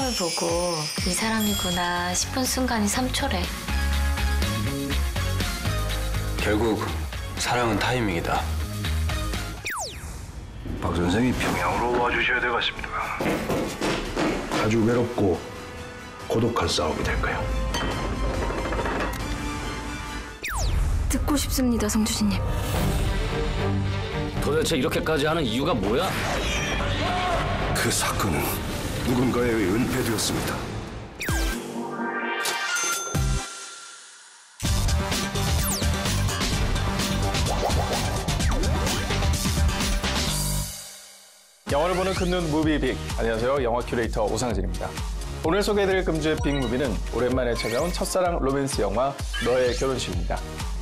사람을 보고 이 사람이구나 싶은 순간이 3초래. 결국 사랑은 타이밍이다. 박 선생이 평양으로 와주셔야 되겠습니다. 아주 외롭고 고독한 싸움이 될 거예요. 듣고 싶습니다, 성주진님. 도대체 이렇게까지 하는 이유가 뭐야? 그 사건은 누군가에 의해 은폐되었습니다. 영화를 보는 큰눈 무비빅. 안녕하세요. 영화 큐레이터 오상진입니다. 오늘 소개해드릴 금주의 빅무비는 오랜만에 찾아온 첫사랑 로맨스 영화 너의 결혼식입니다.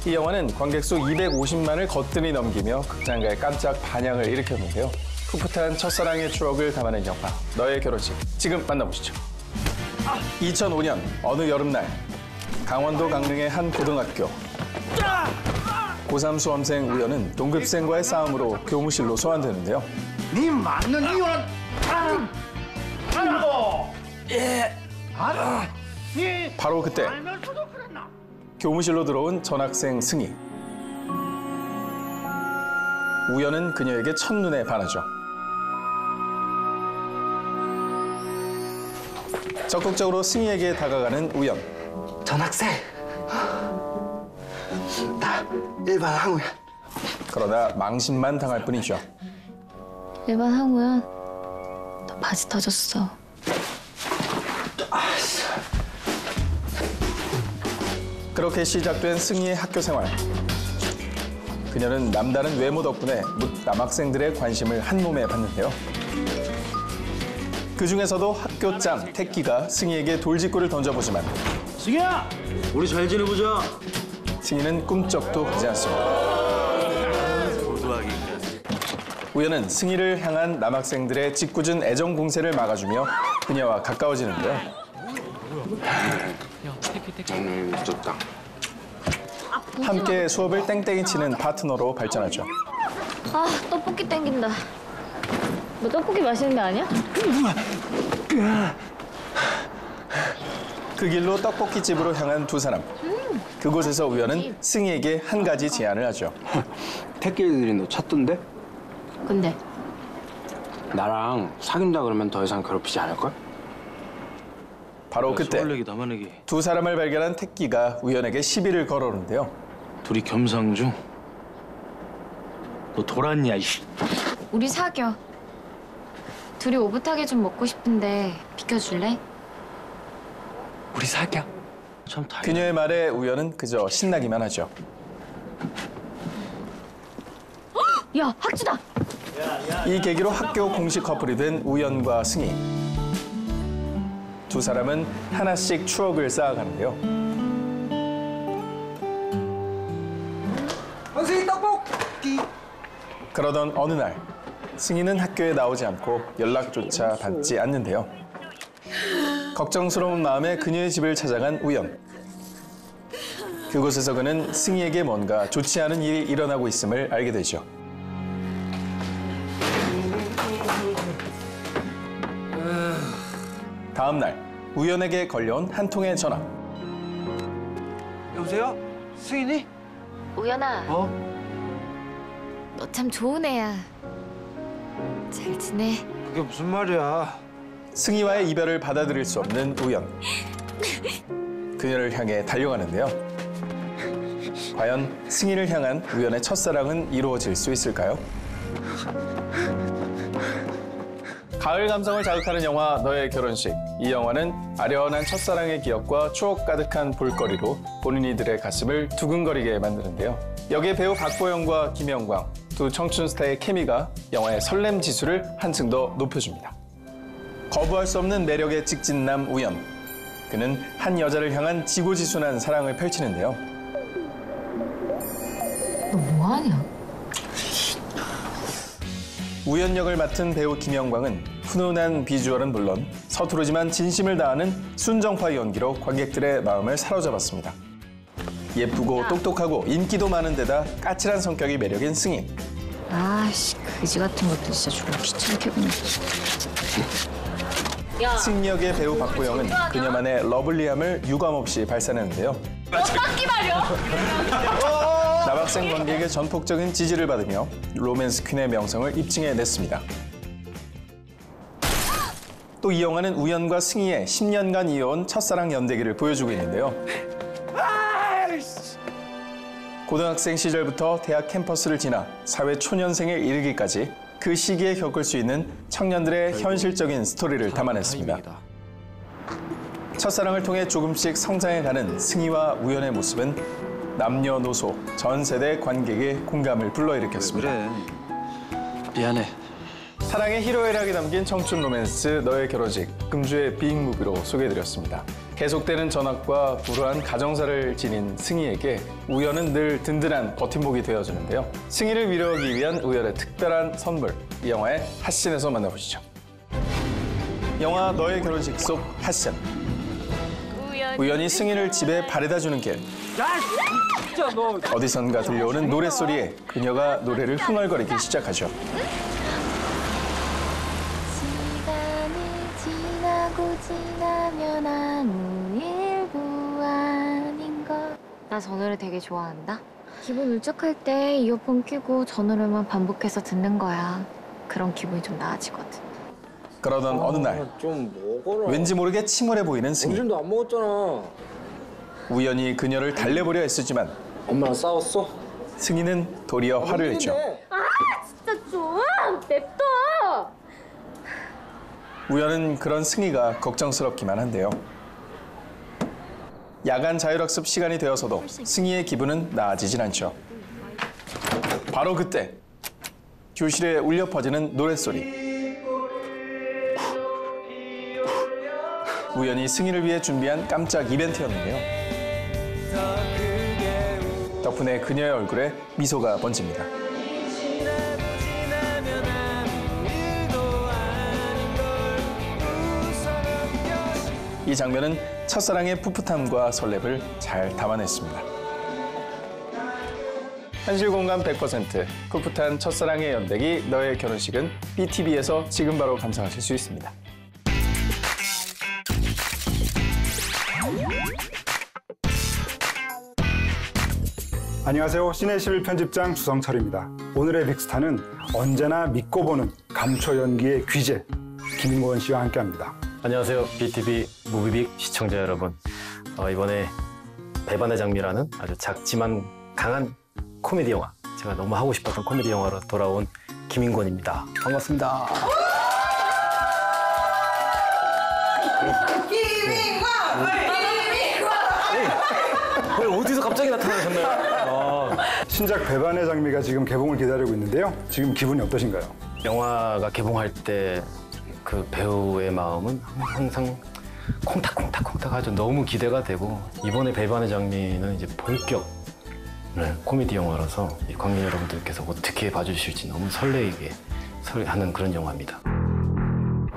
이 영화는 관객 수 250만을 거뜬히 넘기며 극장가에 깜짝 반향을 일으켰는데요. 풋풋한 첫사랑의 추억을 담아낸 영화 너의 결혼식. 지금 만나보시죠. 2005년 어느 여름날 강원도 강릉의 한 고등학교. 고3 수험생 우연은 동급생과의 싸움으로 교무실로 소환되는데요. 네 맞는 이유는 바로 그때 교무실로 들어온 전학생 승희. 우연은 그녀에게 첫눈에 반하죠. 적극적으로 승희에게 다가가는 우연. 전학생 나 일반 항우야. 그러다 망신만 당할 뿐이죠. 일반 항우야, 너 바지 터졌어. 그렇게 시작된 승희의 학교 생활. 그녀는 남다른 외모 덕분에 남학생들의 관심을 한몸에 받는데요. 그중에서도 학교 짱 택기가 승희에게 돌직구를 던져보지만 승희야, 우리 잘 지내보자. 승희는 꿈쩍도 하지 않습니다. 우연은 승희를 향한 남학생들의 짓궂은 애정 공세를 막아주며 그녀와 가까워지는데요. 늦었다. 함께 수업을 땡땡이 치는 파트너로 발전하죠. 아, 떡볶이 땡긴다. 너 떡볶이 맛있는 거 아니야? 그 길로 떡볶이집으로 향한 두 사람. 그곳에서 우연은 승희에게 한 가지 제안을 하죠. 택기들이 너 찾던데? 근데 나랑 사귄다 그러면 더 이상 괴롭히지 않을걸? 바로 그때 서울내기 남아내기 두 사람을 발견한 택기가 우연에게 시비를 걸어오는데요. 둘이 겸상 중. 너 돌았냐 이씨. 우리 사겨. 둘이 오붓하게 좀 먹고 싶은데 비켜줄래? 우리 사겨. 참 다행. 그녀의 말에 우연은 그저 신나기만 하죠. 야, 학주다! 이 계기로 학교 공식 커플이 된 우연과 승희. 두 사람은 하나씩 추억을 쌓아가는데요. 선생님 떡볶이. 그러던 어느 날 승희는 학교에 나오지 않고 연락조차 받지 않는데요. 걱정스러운 마음에 그녀의 집을 찾아간 우연. 그곳에서 그는 승희에게 뭔가 좋지 않은 일이 일어나고 있음을 알게 되죠. 다음 날 우연에게 걸려온 한 통의 전화. 여보세요? 승인이? 우연아, 어? 너 참 좋은 애야. 잘 지내? 그게 무슨 말이야? 승희와의 이별을 받아들일 수 없는 우연. 그녀를 향해 달려가는데요. 과연 승희를 향한 우연의 첫사랑은 이루어질 수 있을까요? 가을 감성을 자극하는 영화 너의 결혼식. 이 영화는 아련한 첫사랑의 기억과 추억 가득한 볼거리로 본인이들의 가슴을 두근거리게 만드는데요. 여기에 배우 박보영과 김영광, 두 청춘 스타의 케미가 영화의 설렘 지수를 한층 더 높여줍니다. 거부할 수 없는 매력의 직진남 우연. 그는 한 여자를 향한 지고지순한 사랑을 펼치는데요. 너 뭐하냐? 우연 역을 맡은 배우 김영광은 훈훈한 비주얼은 물론 서투르지만 진심을 다하는 순정파 연기로 관객들의 마음을 사로잡았습니다. 예쁘고 똑똑하고 인기도 많은 데다 까칠한 성격이 매력인 승희. 아씨, 그지 같은 것도 진짜 졸라 귀찮게 보네. 승리역의 배우 박보영은 그녀만의 러블리함을 유감없이 발산했는데요. 남학생 관객의 전폭적인 지지를 받으며 로맨스 퀸의 명성을 입증해냈습니다. 또 이 영화는 우연과 승희의 10년간 이어온 첫사랑 연대기를 보여주고 있는데요. 고등학생 시절부터 대학 캠퍼스를 지나 사회 초년생에 이르기까지 그 시기에 겪을 수 있는 청년들의 현실적인 스토리를 담아냈습니다. 첫사랑을 통해 조금씩 성장해가는 승희와 우연의 모습은 남녀노소 전 세대 관객의 공감을 불러일으켰습니다. 그래. 미안해. 사랑의 희로애락이 담긴 청춘 로맨스 너의 결혼식 금주의 빅무비로 소개해드렸습니다. 계속되는 전학과 불우한 가정사를 지닌 승희에게 우연은 늘 든든한 버팀목이 되어주는데요. 승희를 위로하기 위한 우연의 특별한 선물, 이 영화의 핫신에서 만나보시죠. 영화 너의 결혼식 속 핫신. 우연히 승희를 집에 바래다주는 길. 어디선가 들려오는 노랫소리에 그녀가 노래를 흥얼거리기 시작하죠. 지나면 아무 일도 아닌 것. 나 저 노래 되게 좋아한다. 기분 울적할 때 이어폰 끼고 저 노래만 반복해서 듣는 거야. 그런 기분이 좀 나아지거든. 그러던 어느 날 좀 먹어라. 왠지 모르게 침울해 보이는 승희. 점심도 안 먹었잖아. 우연히 그녀를 달래보려 애쓰지만 엄마랑 싸웠어? 승희는 도리어 화를 냈죠. 진짜 좀 냅둬. 우연은 그런 승희가 걱정스럽기만 한데요. 야간 자율학습 시간이 되어서도 승희의 기분은 나아지진 않죠. 바로 그때 교실에 울려 퍼지는 노랫소리. 우연히 승희를 위해 준비한 깜짝 이벤트였는데요. 덕분에 그녀의 얼굴에 미소가 번집니다. 이 장면은 첫사랑의 풋풋함과 설렘을 잘 담아냈습니다. 현실 공감 100%, 풋풋한 첫사랑의 연대기 너의 결혼식은 BTV에서 지금 바로 감상하실 수 있습니다. 안녕하세요. 시네실 편집장 주성철입니다. 오늘의 빅스타는 언제나 믿고 보는 감초 연기의 귀재 김인권 씨와 함께합니다. 안녕하세요. BTV 무비빅 시청자 여러분. 이번에 배반의 장미라는 아주 작지만 강한 코미디 영화, 제가 너무 하고 싶었던 코미디 영화로 돌아온 김인권입니다. 반갑습니다. 왜 어디서 갑자기 나타나셨나요? 신작 배반의 장미가 지금 개봉을 기다리고 있는데요. 지금 기분이 어떠신가요? 영화가 개봉할 때 그 배우의 마음은 항상 콩닥콩닥콩닥 아주 너무 기대가 되고, 이번에 배반의 장미는 이제 본격 코미디 영화라서 이 관객 여러분들께서 어떻게 봐주실지 너무 설레게 하는 그런 영화입니다.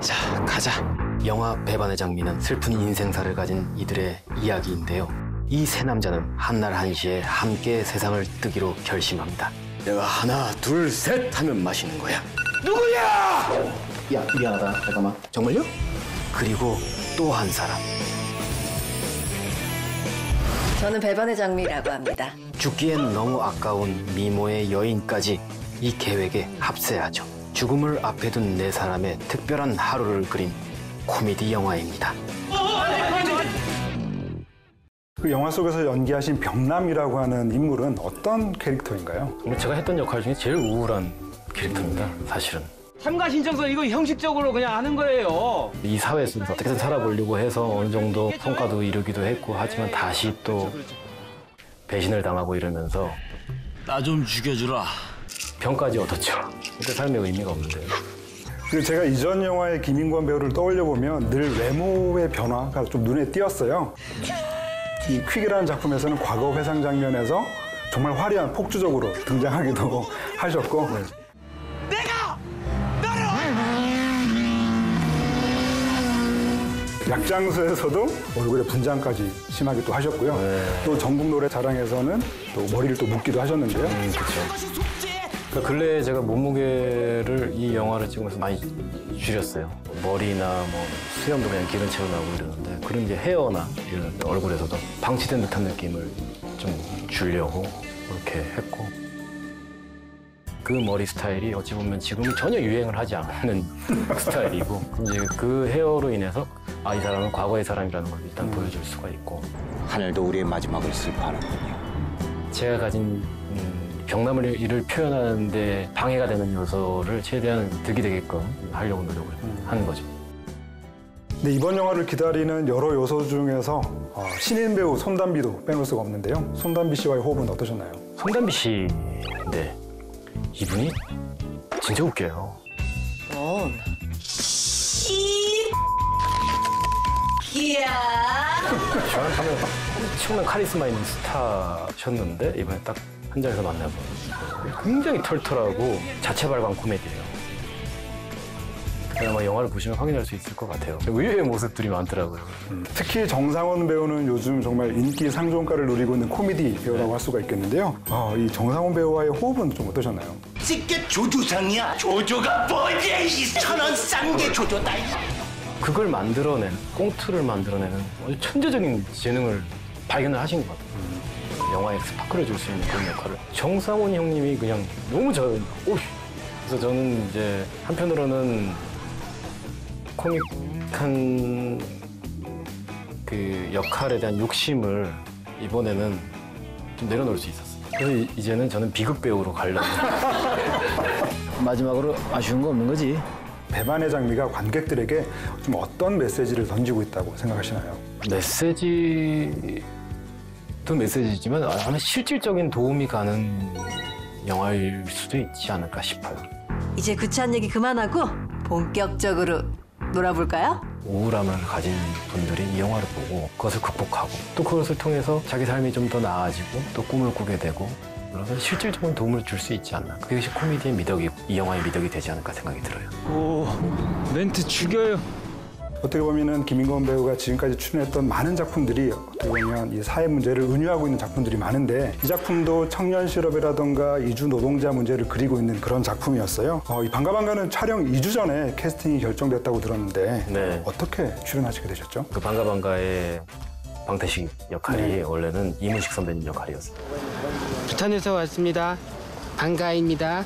자, 가자. 영화 배반의 장미는 슬픈 인생사를 가진 이들의 이야기인데요. 이 세 남자는 한날 한시에 함께 세상을 뜨기로 결심합니다. 내가 하나, 둘, 셋 하면 마시는 거야. 누구야? 야, 미안하다. 잠깐만. 정말요? 그리고 또 한 사람. 저는 배반의 장미라고 합니다. 죽기엔 너무 아까운 미모의 여인까지 이 계획에 합세하죠. 죽음을 앞에 둔 네 사람의 특별한 하루를 그린 코미디 영화입니다. 그 영화 속에서 연기하신 병남이라고 하는 인물은 어떤 캐릭터인가요? 제가 했던 역할 중에 제일 우울한 캐릭터입니다, 사실은. 참가 신청서 이거 형식적으로 그냥 하는 거예요. 이 사회에서 어떻게든 살아보려고 해서 어느 정도 성과도 이루기도 했고, 하지만 다시 또 배신을 당하고 이러면서 나 좀 죽여주라. 병까지 얻었죠. 근데 삶의 의미가 없는데요. 그리고 제가 이전 영화의 김인권 배우를 떠올려 보면 늘 외모의 변화가 좀 눈에 띄었어요. 이 퀵이라는 작품에서는 과거 회상 장면에서 정말 화려한 폭주적으로 등장하기도 하셨고, 약장수에서도 얼굴에 분장까지 심하게 또 하셨고요. 또 전국 노래 자랑에서는 또 머리를 또 묶기도 하셨는데요. 그렇죠. 그러니까 근래에 제가 몸무게를 이 영화를 찍으면서 많이 줄였어요. 머리나 뭐 수염도 그냥 기른 채로 나고 이러는데 그런 이제 헤어나 이런 얼굴에서도 방치된 듯한 느낌을 좀 주려고 그렇게 했고 그 머리 스타일이 어찌 보면 지금은 전혀 유행을 하지 않는 스타일이고 이제 그 헤어로 인해서 아, 이 사람은 과거의 사람이라는 걸 일단 보여줄 수가 있고 하늘도 우리의 마지막을 슬퍼하는군요. 제가 가진 병나무를 표현하는데 방해가 되는 요소를 최대한 득이 되게끔 하려고 노력을 하는 거죠. 근데 이번 영화를 기다리는 여러 요소 중에서 신인 배우 손담비도 빼놓을 수가 없는데요. 손담비 씨와의 호흡은 어떠셨나요? 손담비 씨인데 이분이 진짜 웃겨요. 저한테는 엄청난 카리스마 있는 스타셨는데 이번에 딱 현장에서 만나보면 굉장히 털털하고 자체 발광 코미디예요. 아마 영화를 보시면 확인할 수 있을 것 같아요. 의외의 모습들이 많더라고요. 특히 정상원 배우는 요즘 정말 인기 상종가를 누리고 있는 코미디 배우라고 할 수가 있겠는데요. 이 정상원 배우와의 호흡은 좀 어떠셨나요? 찌개 조조상이야. 조조가 뭐지? 이 천원 싼게 조조다. 그걸 만들어낸, 꽁트를 만들어내는 아주 천재적인 재능을 발견을 하신 것 같아요. 영화에 스파크를 줄 수 있는 그런 역할을. 정상원 형님이 그냥 너무 그래서 저는 이제 한편으로는 코믹한 그 역할에 대한 욕심을 이번에는 좀 내려놓을 수 있었어요. 그래서 이제는 저는 비극 배우로 가려고. 마지막으로 아쉬운 거 없는 거지? 배반의 장미가 관객들에게 좀 어떤 메시지를 던지고 있다고 생각하시나요? 메시지지만 아마 실질적인 도움이 가는 영화일 수도 있지 않을까 싶어요. 이제 구차한 얘기 그만하고 본격적으로 놀아볼까요? 우울함을 가진 분들이 이 영화를 보고 그것을 극복하고 또 그것을 통해서 자기 삶이 좀 더 나아지고 또 꿈을 꾸게 되고 그래서 실질적인 도움을 줄 수 있지 않나. 그것이 코미디의 미덕이고 이 영화의 미덕이 되지 않을까 생각이 들어요. 오, 멘트 죽여요. 어떻게 보면은 김인권 배우가 지금까지 출연했던 많은 작품들이 어떻게 보면 이 사회 문제를 은유하고 있는 작품들이 많은데 이 작품도 청년 실업이라던가 이주 노동자 문제를 그리고 있는 그런 작품이었어요. 이 반가반가는 촬영 2주 전에 캐스팅이 결정됐다고 들었는데 네. 어떻게 출연하시게 되셨죠? 그 반가반가의 방태식 역할이 원래는 이문식 선배님 역할이었어요. 부산에서 왔습니다. 반가입니다.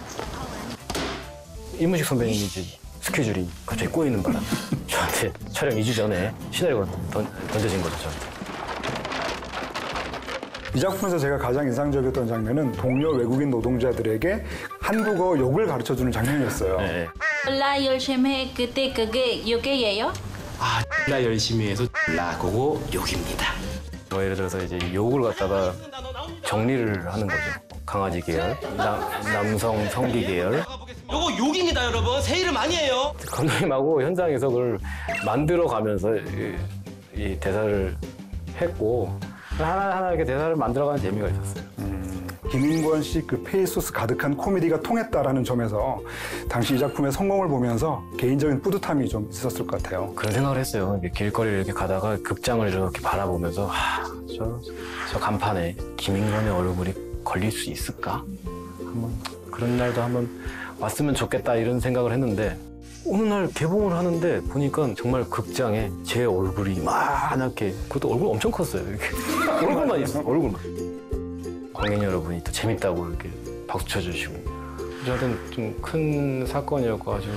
이문식 선배님이 이제 스케줄이 갑자기 꼬이는 바람에 저한테 촬영 2주 전에 시나리오가 던져진 거죠, 저한테. 이 작품에서 제가 가장 인상적이었던 장면은 동료 외국인 노동자들에게 한국어 욕을 가르쳐주는 장면이었어요. 네. 나 열심히 해. 그때 그게 욕이에요? 나 열심히 해서 나 그거 욕입니다. 뭐 예를 들어서 이제 욕을 갖다가 정리를 하는 거죠. 강아지 계열, 남성 성기 계열. 요거 욕입니다, 여러분. 새 이름 아니에요. 감독님하고 현장에서 그걸 만들어가면서 이 대사를 했고 하나하나 이렇게 대사를 만들어가는 재미가 있었어요. 김인권 씨 그 페이소스 가득한 코미디가 통했다라는 점에서 당시 이 작품의 성공을 보면서 개인적인 뿌듯함이 좀 있었을 것 같아요. 그런 생각을 했어요. 길거리를 이렇게 가다가 극장을 이렇게 바라보면서 저 간판에 김인권의 얼굴이 걸릴 수 있을까? 그런 날도 한번 왔으면 좋겠다 이런 생각을 했는데 어느 날 개봉을 하는데 보니까 정말 극장에 제 얼굴이 만하게 그것도 얼굴 엄청 컸어요. 이렇게. 얼굴만 있어요. 얼굴만. 관객 여러분이 또 재밌다고 이렇게 박수 쳐주시고 저한테는 좀 큰 사건이었고 아주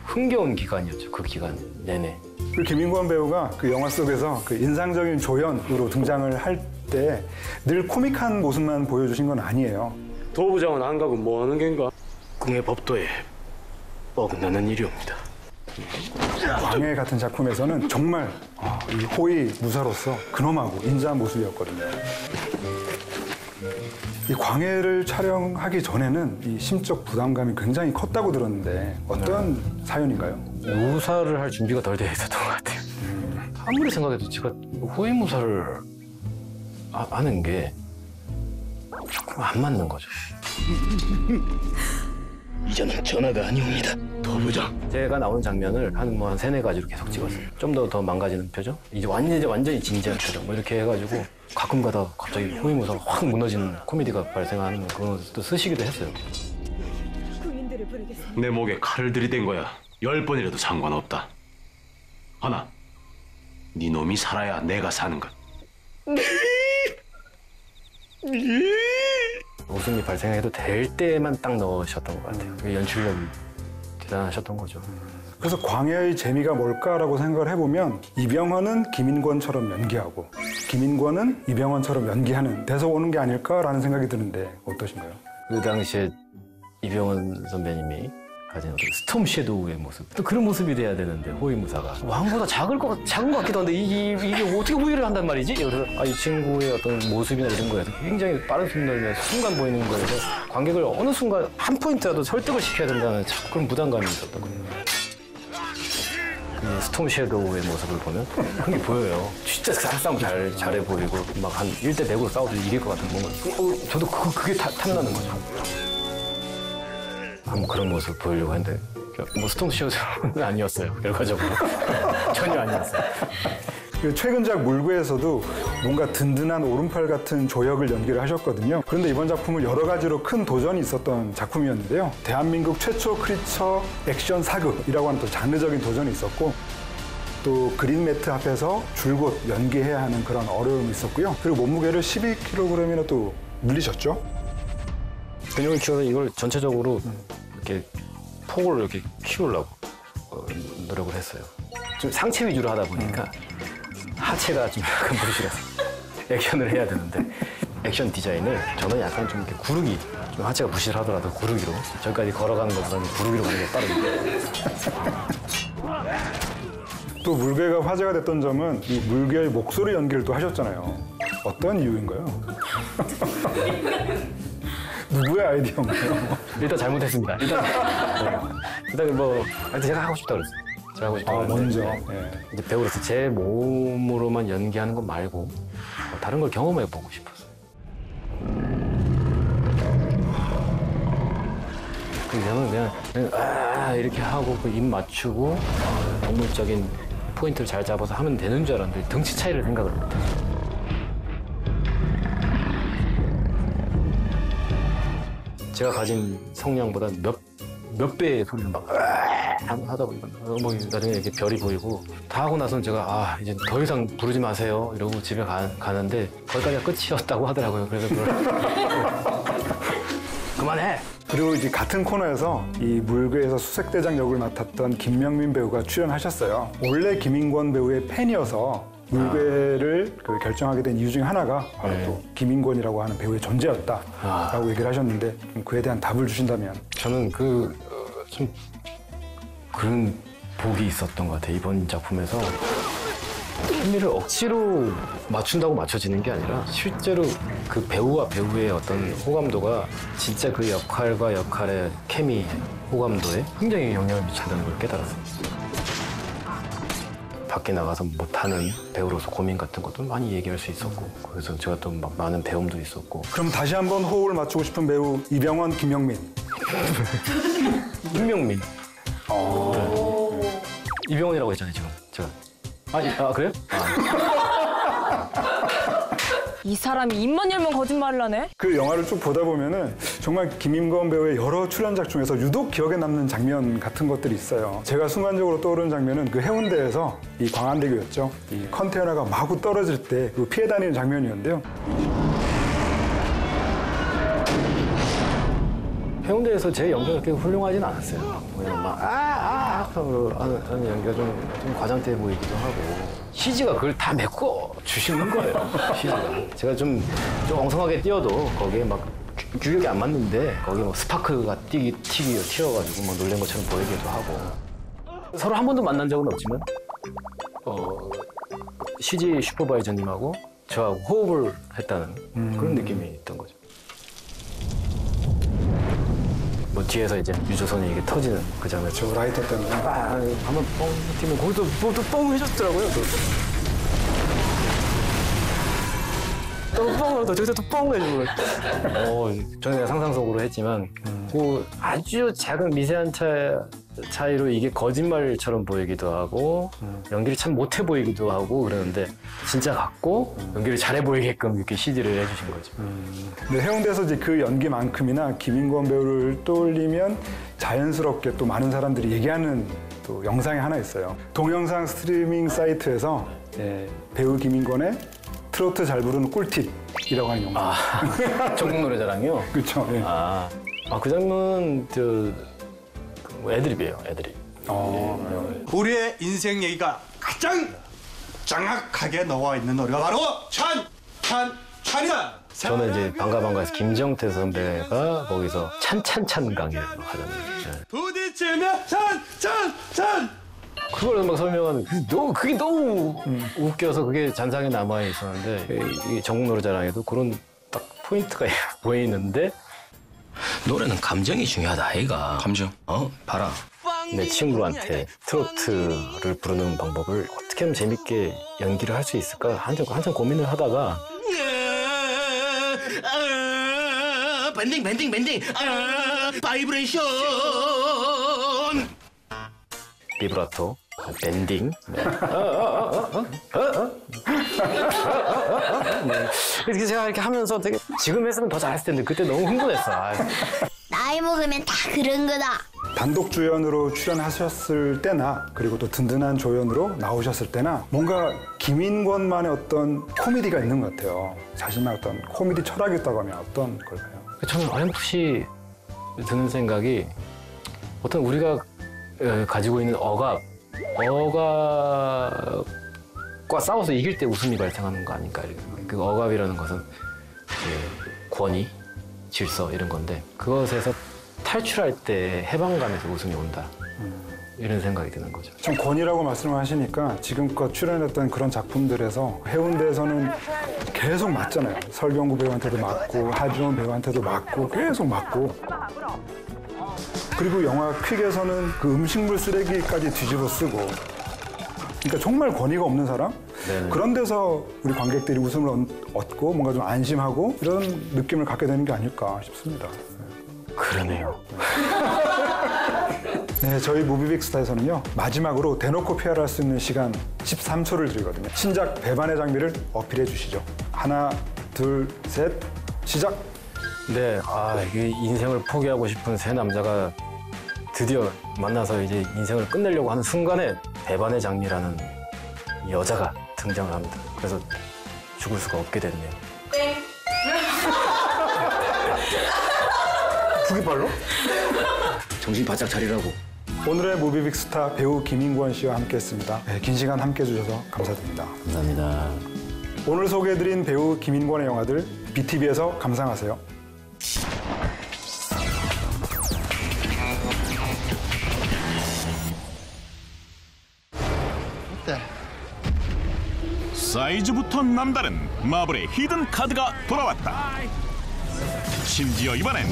흥겨운 기간이었죠. 그 기간 내내. 그 김인권 배우가 그 영화 속에서 그 인상적인 조연으로 등장을 할 때 늘 코믹한 모습만 보여주신 건 아니에요. 도부장은 안 가고 뭐 하는 겐가? 궁의 법도에 어긋나는 일이옵니다. 광해 같은 작품에서는 정말 이 호위 무사로서 근엄하고 인자한 모습이었거든요. 이 광해를 촬영하기 전에는 이 심적 부담감이 굉장히 컸다고 들었는데 어떤 사연인가요? 무사를 할 준비가 덜 되어 있었던 것 같아요. 아무리 생각해도 제가 호위 무사를 하는 게 조금 안 맞는 거죠. 이제는 전화가 아니옵니다. 도부장. 제가 나오는 장면을 한 3-4가지로 계속 찍었어요. 좀 더 망가지는 표정, 이제 완전히 진지한 표정, 뭐 이렇게 해가지고 가끔 가다 갑자기 호위무사가 확 무너지는 코미디가 발생하는 그런 것도 쓰시기도 했어요. 내 목에 칼을 들이댄 거야. 10번이라도 상관없다. 하나, 네 놈이 살아야 내가 사는 것. 웃음이 발생해도 될 때만 딱 넣으셨던 것 같아요. 그 연출력이 대단하셨던 거죠. 그래서 광해의 재미가 뭘까라고 생각을 해보면 이병헌은 김인권처럼 연기하고 김인권은 이병헌처럼 연기하는 데서 오는 게 아닐까라는 생각이 드는데 어떠신가요? 그 당시에 이병헌 선배님이 가진 어떤 스톰 섀도우의 모습, 또 그런 모습이 돼야 되는데 호위무사가 왕보다 작은 것 같기도 한데 이게 어떻게 호위를 한단 말이지? 그래서 이 친구의 어떤 모습이나 이런 거에서 굉장히 빠른 순간에 순간 보이는 거에서 관객을 어느 순간 한 포인트라도 설득을 시켜야 된다는 참 그런 부담감이 있었던 거예요. 이 스톰 섀도우의 모습을 보면 그런 게 보여요. 진짜 싸움 잘해 보이고 막 한 1대 100으로 싸워도 이길 것 같은 뭔가. 저도 그게 탐나는 거죠. 한번 그런 모습을 보이려고 했는데 뭐 스톰 섀도우는 아니었어요. 결과적으로 전혀 아니었어요. 최근작 물구에서도 뭔가 든든한 오른팔 같은 조역을 연기를 하셨거든요. 그런데 이번 작품은 여러 가지로 큰 도전이 있었던 작품이었는데요. 대한민국 최초 크리처 액션 사극이라고 하는 또 장르적인 도전이 있었고 또 그린 매트 앞에서 줄곧 연기해야 하는 그런 어려움이 있었고요. 그리고 몸무게를 12kg이나 또 늘리셨죠. 근육을 키워서 이걸 전체적으로 이렇게 폭을 이렇게 키우려고 노력을 했어요. 좀 상체 위주로 하다 보니까 하체가 좀 약간 부르시라서 액션을 해야 되는데 액션 디자인을 저는 약간 좀 이렇게 구르기, 좀 하체가 부실하더라도 구르기로 저기까지 걸어가는 것보다는 구르기로 가는 게 빠릅니다. 또 물개가 화제가 됐던 점은 이 물개의 목소리 연기를 또 하셨잖아요. 어떤 이유인가요? 누구의 아이디어인가요? 일단 잘못했습니다. 일단 뭐 제가 하고 싶다 그랬어요. 제가 하고 싶다. 먼저. 네. 이제 배우로서 제 몸으로만 연기하는 거 말고 다른 걸 경험해 보고 싶었어요. 그래서 저는 그냥 이렇게 하고 그 입 맞추고 동물적인 포인트를 잘 잡아서 하면 되는 줄 알았는데 덩치 차이를 생각을 못했어요. 제가 가진 성량보다 몇 배의 소리를 막 하다 보니까 뭐 나중에 이렇게 별이 보이고 다 하고 나서는 제가 이제 더 이상 부르지 마세요 이러고 집에 가는데 거기까지가 끝이었다고 하더라고요. 그래서 그만해. 그리고 이제 같은 코너에서 이 물개에서 수색대장 역을 맡았던 김명민 배우가 출연하셨어요. 원래 김인권 배우의 팬이어서 물개를 결정하게 된 이유 중에 하나가 바로 또 김인권이라고 하는 배우의 존재였다라고 얘기를 하셨는데 그에 대한 답을 주신다면? 저는 좀 그런 복이 있었던 것 같아요. 이번 작품에서 케미를 억지로 맞춘다고 맞춰지는 게 아니라 실제로 그 배우와 배우의 어떤 호감도가 진짜 그 역할과 역할의 케미, 호감도에 굉장히 영향을 미친다는 걸 깨달았어요. 밖에 나가서 못하는 배우로서 고민 같은 것도 많이 얘기할 수 있었고 그래서 제가 또 막 많은 배움도 있었고. 그럼 다시 한번 호흡을 맞추고 싶은 배우 이병헌, 김영민. 김명민. 이병헌이라고 했잖아요 지금 제가. 그래요? 이 사람이 입만 열면 거짓말을 하네? 그 영화를 쭉 보다 보면은 정말 김인권 배우의 여러 출연작 중에서 유독 기억에 남는 장면 같은 것들이 있어요. 제가 순간적으로 떠오르는 장면은 그 해운대에서 이 광안대교였죠. 이 컨테이너가 마구 떨어질 때 그 피해 다니는 장면이었는데요. 해운대에서 제 연기가 그렇게 훌륭하진 않았어요. 그냥 막 하는 연기가 좀 과장돼 보이기도 하고 CG가 그걸 다 메꿔 주시는 거예요. CG가 제가 좀 엉성하게 뛰어도 거기에 막 규격이 안 맞는데 거기에 뭐 스파크가 튀어가지고 막 놀란 것처럼 보이기도 하고 서로 한 번도 만난 적은 없지만 CG 슈퍼바이저님하고 저하고 호흡을 했다는 그런 느낌이 있던 거죠. 뭐 뒤에서 이제 유조선이 이게 터지는 그 장면. 저 라이터 때문에. 한번 뻥 뛰면 거기서 또 뻥 해줬더라고요. 또 뻥을 또 저기서 또 뻥 해주고. 저는 상상 속으로 했지만 그 아주 작은 미세한 차에 차이로 이게 거짓말처럼 보이기도 하고 연기를 참 못해 보이기도 하고 그러는데 진짜 같고 연기를 잘해 보이게끔 이렇게 CG를 해주신 거죠. 근데 해운대에서 이제 그 연기만큼이나 김인권 배우를 떠올리면 자연스럽게 또 많은 사람들이 얘기하는 또 영상이 하나 있어요. 동영상 스트리밍 사이트에서 배우 김인권의 트로트 잘 부르는 꿀팁이라고 하는 영상. 전국 노래자랑이요? 그렇죠. 예. 그 장면 애드립이에요, 애드립. 우리의 인생 얘기가 가장 정확하게 나와 있는 노래가 바로 찬이다. 저는 이제 반가반가에서 김정태 선배가 거기서 찬찬찬 강의를 막 하잖아요. 부딪히면 찬. 그걸 막 설명하는 그게 너무 웃겨서 그게 잔상에 남아 있었는데 이 전국 노래자랑에도 그런 딱 포인트가 보이는데 노래는 감정이 중요하다 아이가. 감정. 봐라. 내 친구한테 트로트를 부르는 방법을 어떻게 하면 재밌게 연기를 할 수 있을까 한참 고민을 하다가 밴딩 바이브레이션 비브라토 밴딩 이렇게 제가 이렇게 하면서 되게 지금 했으면 더 잘했을 텐데 그때 너무 흥분했어. 나이 먹으면 다 그런 거다. 단독 주연으로 출연하셨을 때나 그리고 또 든든한 조연으로 나오셨을 때나 뭔가 김인권만의 어떤 코미디가 있는 것 같아요. 자신만의 어떤 코미디 철학이 있다고 하면 어떤 걸까요? 저는 어렴풋이 드는 생각이 어떤 우리가 가지고 있는 억압과 싸워서 이길 때 웃음이 발생하는 거 아닐까. 그 억압이라는 것은 권위, 질서 이런 건데 그것에서 탈출할 때 해방감에서 웃음이 온다. 이런 생각이 드는 거죠. 참 권위라고 말씀하시니까 지금껏 출연했던 그런 작품들에서 해운대에서는 계속 맞잖아요. 설경구 배우한테도 맞고 하지원 배우한테도 맞고 계속 맞고 그리고 영화 퀵에서는 그 음식물 쓰레기까지 뒤집어 쓰고 그러니까 정말 권위가 없는 사람? 네네. 그런 데서 우리 관객들이 웃음을 얻고 뭔가 좀 안심하고 이런 느낌을 갖게 되는 게 아닐까 싶습니다. 그러네요. 네, 저희 무비빅스타에서는요 마지막으로 대놓고 PR할 수 있는 시간 13초를 드리거든요. 신작 배반의 장미를 어필해 주시죠. 하나, 둘, 셋, 시작! 네, 이게 인생을 포기하고 싶은 세 남자가 드디어 만나서 이제 인생을 끝내려고 하는 순간에 배반의 장미라는 여자가 등장을 합니다. 그래서 죽을 수가 없게 되네요. 땡. 그게 발로? 정신 바짝 차리라고. 오늘의 무비빅스타 배우 김인권 씨와 함께했습니다. 네, 긴 시간 함께해 주셔서 감사드립니다. 감사합니다. 오늘 소개해드린 배우 김인권의 영화들 BTV에서 감상하세요. 사이즈부터 남다른 마블의 히든 카드가 돌아왔다. 심지어 이번엔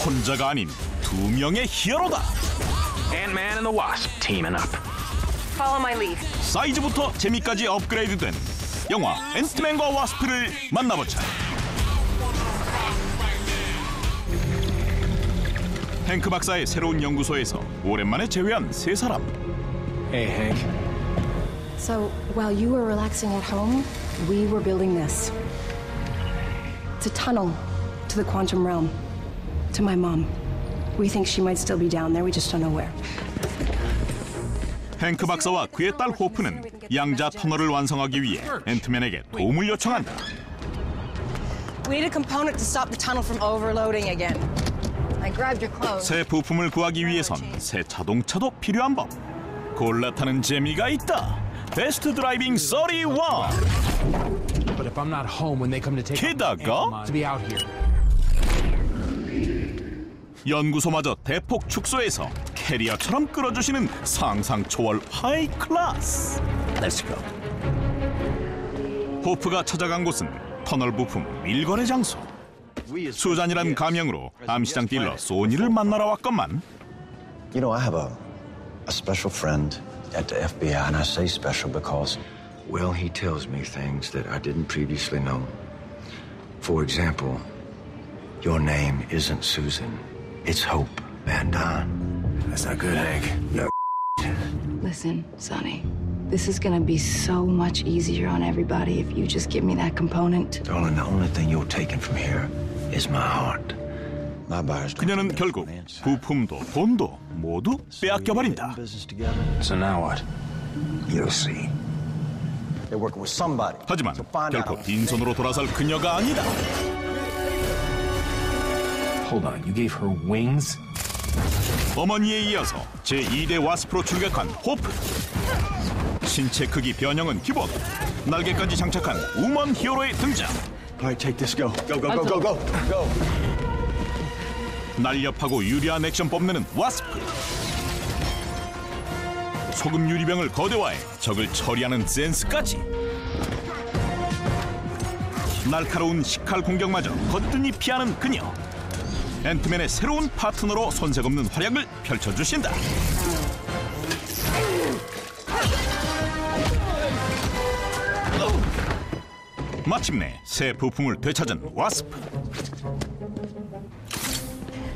혼자가 아닌 두 명의 히어로다. Ant-Man and the Wasp teaming up. Follow my lead. 사이즈부터 재미까지 업그레이드된 영화 앤트맨과 와스프를 만나보자. 행크 박사의 새로운 연구소에서 오랜만에 재회한 세 사람. Hey, Hank. So, while you were relaxing at home, we were building this. It's a tunnel to the quantum realm, to my mom. We think she might still be down there, we just don't know where. 행크 박사와 그의 딸 호프는 양자 터널을 완성하기 위해 앤트맨에게 도움을 요청한다. We need a component to stop the tunnel from overloading again. I grabbed your clothes. 새 부품을 구하기 위해선 새 자동차도 필요한 법. 골라 타는 재미가 있다. 베스트 드라이빙 31. But if I'm not home when they come to take 게다가 to be out here. 연구소마저 대폭 축소해서 캐리어처럼 끌어주시는 상상 초월 하이 클래스. Let's go. 호프가 찾아간 곳은 터널 부품 밀거래 장소. 수잔이란 가명으로 암시장 딜러 소니를 만나러 왔건만. You know, I have a special friend at the FBI, and I say special because, well, he tells me things that I didn't previously know. For example, your name isn't Susan, it's Hope Van Dyne. That's not good, Hank. No. Listen, Sonny. This is gonna be so much easier on everybody if you just give me that component. Darling, the only thing you're taking from here is my heart. My buyers. 그녀는 결국 부품도 돈도 모두 빼앗겨버린다. So now what? You'll see. They're working with somebody. 하지만 결코 빈손으로 돌아설 그녀가 아니다. Hold on, you gave her wings? 어머니에 이어서 제2대 와스프로 출격한 호프. 신체 크기 변형은 기본. 날개까지 장착한 우먼 히어로의 등장. All right, take this. Go. Go, go, go, go, go. Go. 날렵하고 유리한 액션 뽐내는 와스프. 소금 유리병을 거대화해 적을 처리하는 센스까지. 날카로운 식칼 공격마저 거뜬히 피하는 그녀. 앤트맨의 새로운 파트너로 손색 없는 활약을 펼쳐주신다. 마침내 새 부품을 되찾은 와스프.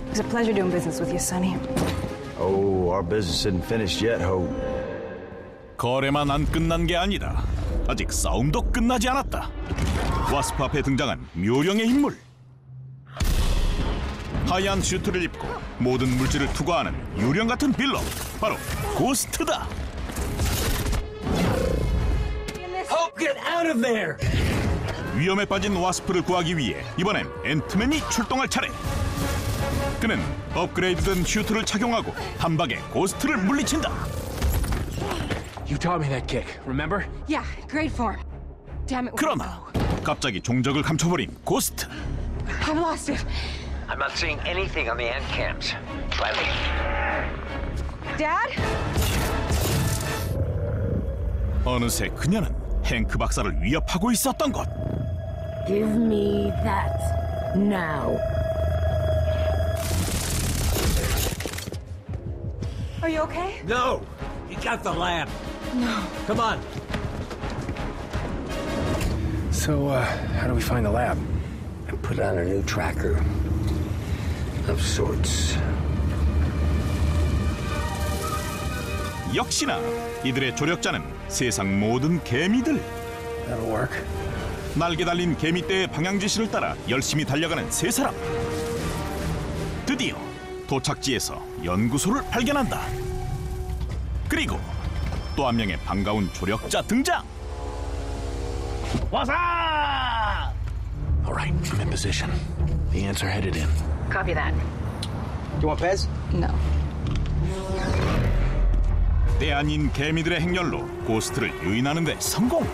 It's a pleasure doing business with you, Sonny. Oh, our business isn't finished yet, Hope. 거래만 안 끝난 게 아니다. 아직 싸움도 끝나지 않았다. 와스프 앞에 등장한 묘령의 인물. 하얀 슈트를 입고 모든 물질을 투과하는 유령 같은 빌런, 바로 고스트다. Hope, get out of there! 위험에 빠진 와스프를 구하기 위해 이번엔 앤트맨이 출동할 차례. 그는 업그레이드된 슈트를 착용하고 한 방에 고스트를 물리친다. You taught me that kick, remember? Yeah, great form. Damn it. 그러나 갑자기 종적을 감춰버린 고스트. I've lost it. I'm not seeing anything on the ant cams. Riley. Dad? 어느새 그녀는 행크 박사를 위협하고 있었던 것. Give me that now. Are you okay? No! You got the lab. No. Come on. So, how do we find the lab? And put on a new tracker of sorts. 역시나 이들의 조력자는 세상 모든 개미들. That'll work. 날개 달린 개미떼의 방향 지시를 따라 열심히 달려가는 세 사람. 드디어 도착지에서 연구소를 발견한다. 그리고 또 한 명의 반가운 조력자 등장. 와서! All right, I'm in position. The ants are headed in. Copy that. Do you want Pez? No. 때 아닌 개미들의 행렬로 고스트를 유인하는 데 성공.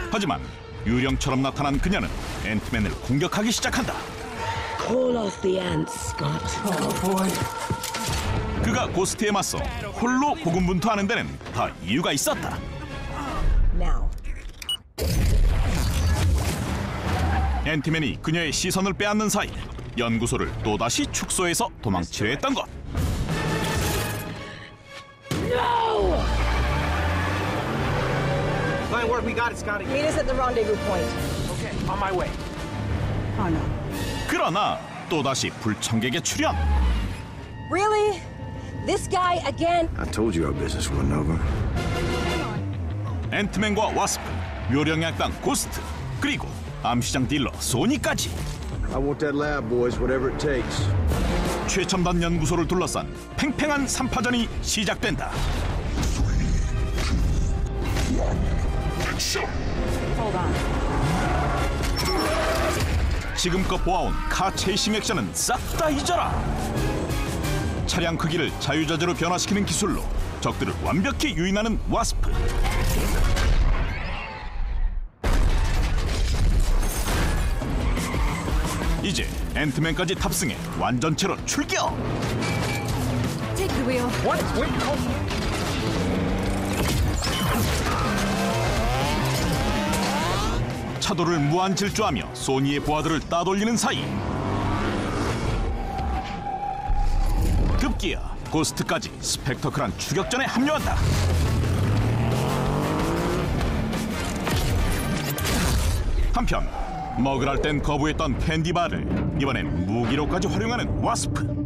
하지만 유령처럼 나타난 그녀는 앤트맨을 공격하기 시작한다. Call off the ants, Scott. Oh boy. 그가 고스트에 맞서 홀로 고군분투하는 데는 다 이유가 있었다. Now. 앤트맨이 그녀의 시선을 빼앗는 사이 연구소를 또다시 축소해서 도망치려 했던 것. No! Fine work, we got it, Scotty. Meet us at the rendezvous point. Okay, on my way. Oh no. 그러나 또다시 불청객의 출현. Really? This guy again? I told you our business wasn't over. 앤트맨과 와스프, 묘령의 악당 고스트, 그리고 암시장 딜러 소니까지. I want that lab, boys, whatever it takes. 최첨단 연구소를 둘러싼 팽팽한 3파전이 시작된다. Hold on. 지금껏 보아온 카 체이싱 액션은 싹 다 잊어라. 차량 크기를 자유자재로 변화시키는 기술로 적들을 완벽히 유인하는 와스프. 이제 앤트맨까지 탑승해 완전체로 출격. Take the wheel. What? Wait, 차도를 무한 질주하며 소니의 부하들을 따돌리는 사이 급기야 고스트까지 스펙터클한 추격전에 합류한다. 한편 먹으랄 땐 거부했던 캔디바를 이번엔 무기로까지 활용하는 와스프.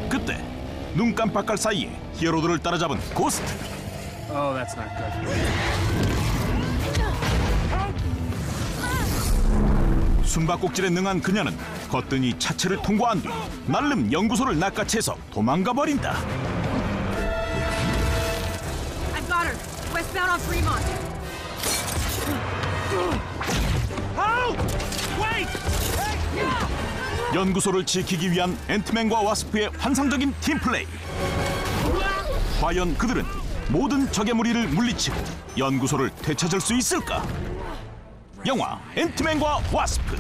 그때 눈 깜빡할 사이에 히어로들을 따라잡은 고스트. Oh, that's not good. 숨바꼭질에 능한 그녀는 거뜬히 차체를 통과한 뒤 날름 연구소를 낚아채서 도망가 버린다. I've got her. Westbound on Fremont. 연구소를 지키기 위한 앤트맨과 와스프의 환상적인 팀플레이. 과연 그들은 모든 적의 무리를 물리치고 연구소를 되찾을 수 있을까? 영화 앤트맨과 와스프.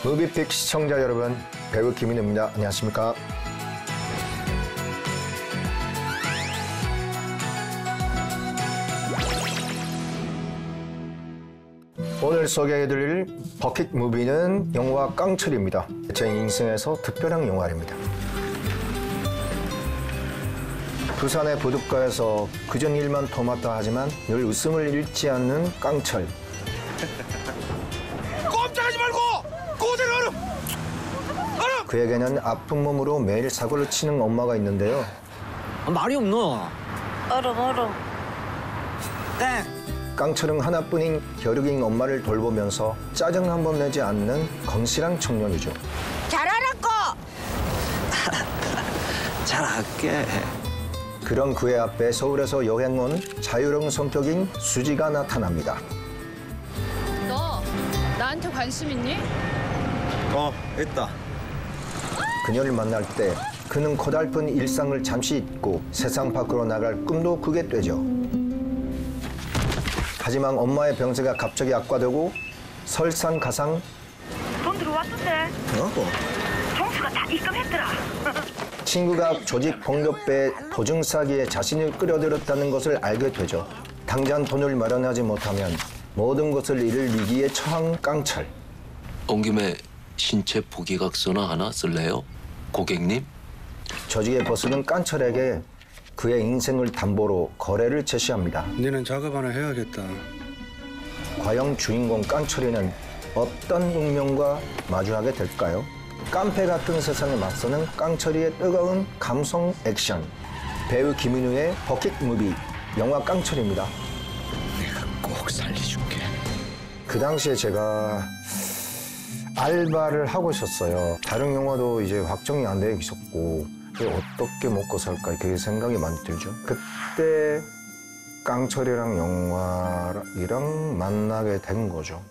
무비픽 시청자 여러분, 배우 김인우입니다. 안녕하십니까? 오늘 소개해드릴 버킷 무비는 영화 깡철입니다. 제 인생에서 특별한 영화입니다. 부산의 부둣가에서 그전 일만 도맡아 하지만 늘 웃음을 잃지 않는 깡철. 꼼짝하지 말고! 고대로 얼음! 그에게는 아픈 몸으로 매일 사고를 치는 엄마가 있는데요. 말이 없노. 얼음. 땡. 깡철은 하나뿐인 벼룩인 엄마를 돌보면서 짜증 한 번 내지 않는 건실한 청년이죠. 잘하라고! 잘할게. 그런 그의 앞에 서울에서 여행 온 자유로운 성격인 수지가 나타납니다. 너 나한테 관심 있니? 있다. 그녀를 만날 때 그는 고달픈 일상을 잠시 잊고 세상 밖으로 나갈 꿈도 꾸게 되죠. 하지만 엄마의 병세가 갑자기 악화되고 설상가상 돈 들어왔던데. 정수가 다 입금했더라. 친구가 조직 폭력배 보증 사기에 자신을 끌어들였다는 것을 알게 되죠. 당장 돈을 마련하지 못하면 모든 것을 잃을 위기에 처한 깡철. 온 김에 신체 포기각서나 하나 쓸래요? 고객님? 조직의 보스는 깡철에게 그의 인생을 담보로 거래를 제시합니다. 너는 작업 하나 해야겠다. 과연 주인공 깡철이는 어떤 운명과 마주하게 될까요? 깡패 같은 세상에 맞서는 깡철이의 뜨거운 감성 액션. 배우 김인우의 버킷 무비, 영화 깡철입니다. 내가 꼭 살려줄게. 그 당시에 제가 알바를 하고 있었어요. 다른 영화도 이제 확정이 안 되어 있었고 어떻게 먹고 살까 그게 생각이 많이 들죠. 그때 깡철이랑 영화랑 만나게 된 거죠.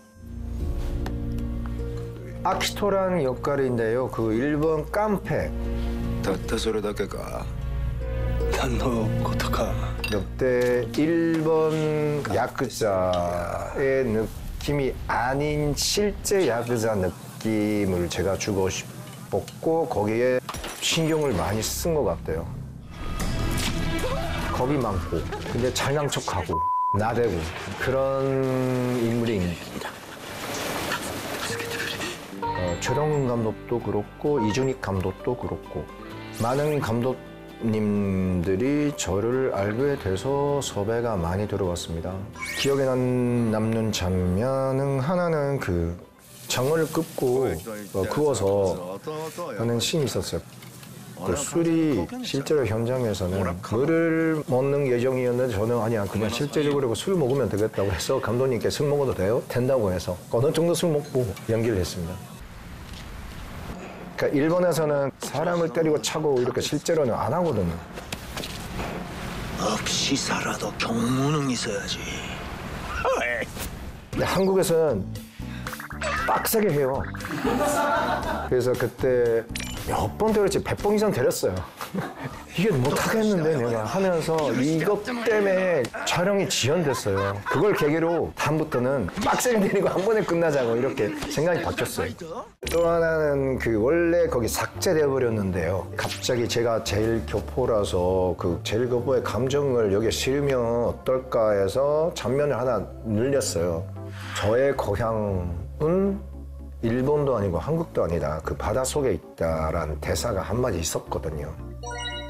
아키토라는 역할인데요. 그 일본 깡패. 다소리다게가 난너 어떡하. 역대 일본 야쿠자의 느낌이 아닌 실제 야쿠자 느낌을 제가 주고 싶었고 거기에 신경을 많이 쓴 것 같아요. 겁이 많고 근데 잘난 척하고 나대고 그런 인물입니다. 최동훈 감독도 그렇고 이준익 감독도 그렇고 많은 감독님들이 저를 알게 돼서 섭외가 많이 들어왔습니다. 기억에 남는 장면은 하나는 그 장어를 굽고 구워서 하는 씬이 있었어요. 그 술이 실제로 현장에서는 물을 먹는 예정이었는데 저는 아니야 그냥 실제적으로 술 먹으면 되겠다고 해서 감독님께 술 먹어도 돼요? 된다고 해서 어느 정도 술 먹고 연기를 했습니다. 그러니까 일본에서는 사람을 때리고 차고 이렇게 실제로는 안 하거든요. 없이 살아도 경무능 있어야지. 근데 한국에서는 빡세게 해요. 그래서 그때 몇 번 때렸지 100번 이상 때렸어요. 이게 못하겠는데 내가 하면서 이것 때문에 촬영이 지연됐어요. 그걸 계기로 다음부터는 빡세게 때리고 한 번에 끝나자고 이렇게 생각이 바뀌었어요. 또 하나는 그 원래 거기 삭제돼 버렸는데요. 갑자기 제가 제일 교포라서 그 제일 교포의 감정을 여기에 실으면 어떨까 해서 장면을 하나 늘렸어요. 저의 고향은 일본도 아니고 한국도 아니다. 그 바닷속에 있다라는 대사가 한마디 있었거든요.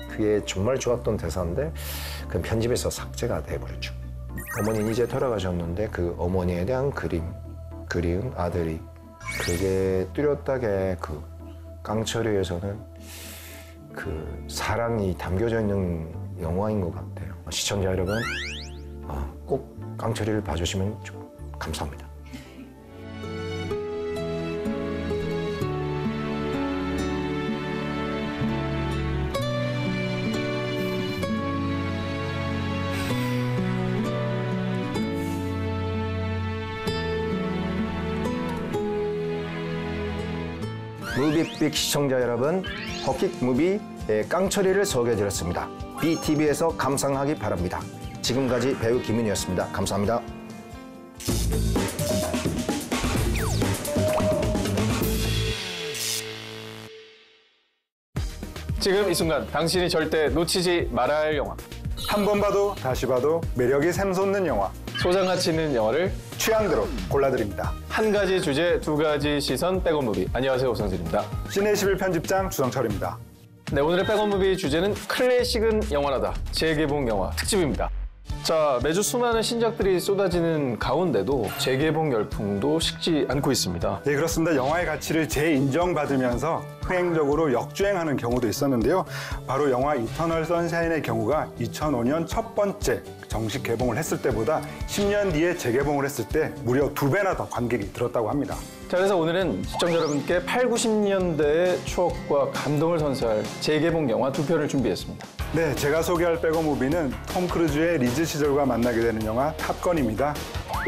그게 정말 좋았던 대사인데 그 편집에서 삭제가 돼버렸죠. 어머니는 이제 돌아가셨는데 그 어머니에 대한 그리운 아들이 그게 뚜렷하게 그 깡철이에서는 그 사랑이 담겨져 있는 영화인 것 같아요. 시청자 여러분 꼭 깡철이를 봐주시면 좀 감사합니다. 무비빅 시청자 여러분, 허킥 무비의 깡철이를 소개해드렸습니다. BTV에서 감상하기 바랍니다. 지금까지 배우 김윤희였습니다. 감사합니다. 지금 이 순간 당신이 절대 놓치지 말아야 할 영화. 한 번 봐도 다시 봐도 매력이 샘솟는 영화. 소장 가치 있는 영화를 취향대로 골라드립니다. 한 가지 주제, 두 가지 시선, 백업 무비. 안녕하세요, 오상진입니다. 시네21 편집장 주성철입니다. 네, 오늘의 백업 무비 주제는 클래식은 영원하다. 재개봉 영화 특집입니다. 자, 매주 수많은 신작들이 쏟아지는 가운데도 재개봉 열풍도 식지 않고 있습니다. 네, 그렇습니다. 영화의 가치를 재인정받으면서 흥행적으로 역주행하는 경우도 있었는데요. 바로 영화 이터널 선샤인의 경우가 2005년 첫 번째 정식 개봉을 했을 때보다 10년 뒤에 재개봉을 했을 때 무려 2배나 더 관객이 들었다고 합니다. 자, 그래서 오늘은 시청자 여러분께 8, 90년대의 추억과 감동을 선사할 재개봉 영화 2편을 준비했습니다. 네, 제가 소개할 백업 무비는 톰 크루즈의 리즈 시절과 만나게 되는 영화 탑건입니다.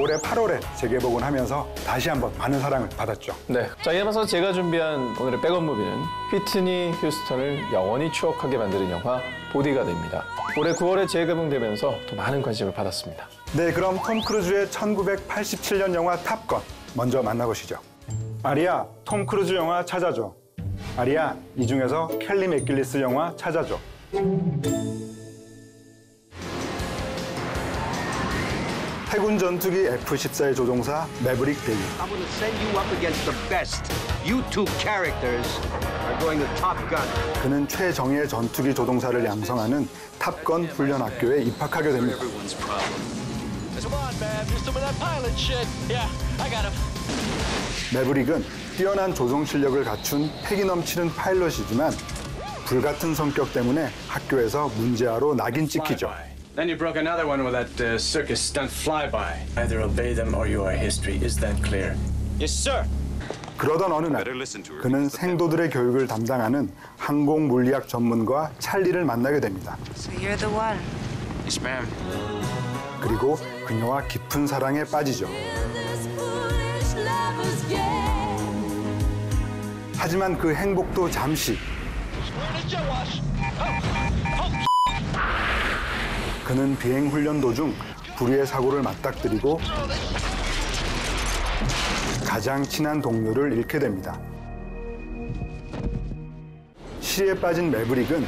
올해 8월에 재개봉을 하면서 다시 한번 많은 사랑을 받았죠. 네, 자, 이에 맞서 제가 준비한 오늘의 백업 무비는 휘트니 휴스턴을 영원히 추억하게 만드는 영화 보디가드입니다. 올해 9월에 재개봉되면서 또 많은 관심을 받았습니다. 네, 그럼 톰 크루즈의 1987년 영화 탑건 먼저 만나보시죠. 아리야, 톰 크루즈 영화 찾아줘. 아리야, 이 중에서 켈리 맥길리스 영화 찾아줘. 해군 전투기 F-14의 조종사 매브릭 데이. I'm going to send you up against the best. You two characters are going to Top Gun. 그는 최정예의 전투기 조종사를 양성하는 탑건 훈련 학교에 입학하게 됩니다. 매브릭은 뛰어난 조종 실력을 갖춘 패기 넘치는 파일럿이지만 불같은 성격 때문에 학교에서 문제아로 낙인 찍히죠. Then you broke another one with that circus stunt flyby. Either obey them or your history is then clear. Yes, sir. 그러던 어느 날 그는 생도들의 교육을 담당하는 항공 물리학 전문가 찰리를 만나게 됩니다. So you're the one. Yes, ma'am. 그리고 그녀와 깊은 사랑에 빠지죠. 하지만 그 행복도 잠시. 그는 비행 훈련 도중 불의의 사고를 맞닥뜨리고 가장 친한 동료를 잃게 됩니다. 시리에 빠진 매브릭은